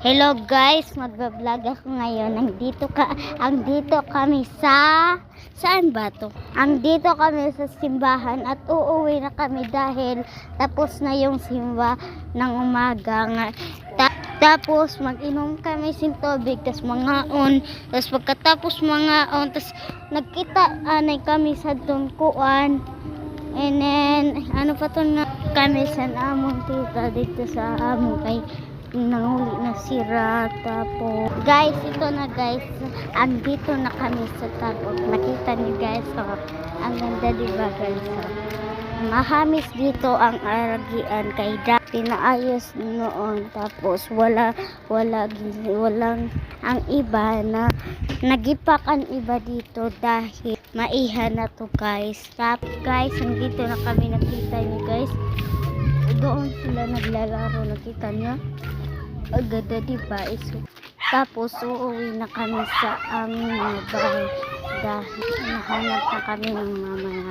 Hello guys, magba-vlog ako ngayon. Andito kami sa saan ba to? Andito kami sa simbahan at uuwi na kami dahil tapos na yung simba ng umaga nga. Tapos mag-inom kami sin tubig, tas mangaon, tas pagkatapos mangaon, tas nagkita anay kami sa tungkuan. And then ano pa to na kami sa among tita dito sa among kay nanguli na sira. Tapos guys, ito na guys, andito na kami sa tabok. Nakita niyo guys, ang ganda diba guys, mahamis dito ang aragian kay pinaayos noon. Tapos walang ang iba na nagipakan iba dito dahil maiha na to guys. Tapos guys, andito na kami, nakita niyo guys, doon sila naglalaro, nakita niyo. Agad diba? Tapos uuwi na kami sa aming bahay dahil nahanap na kami ng mama namin.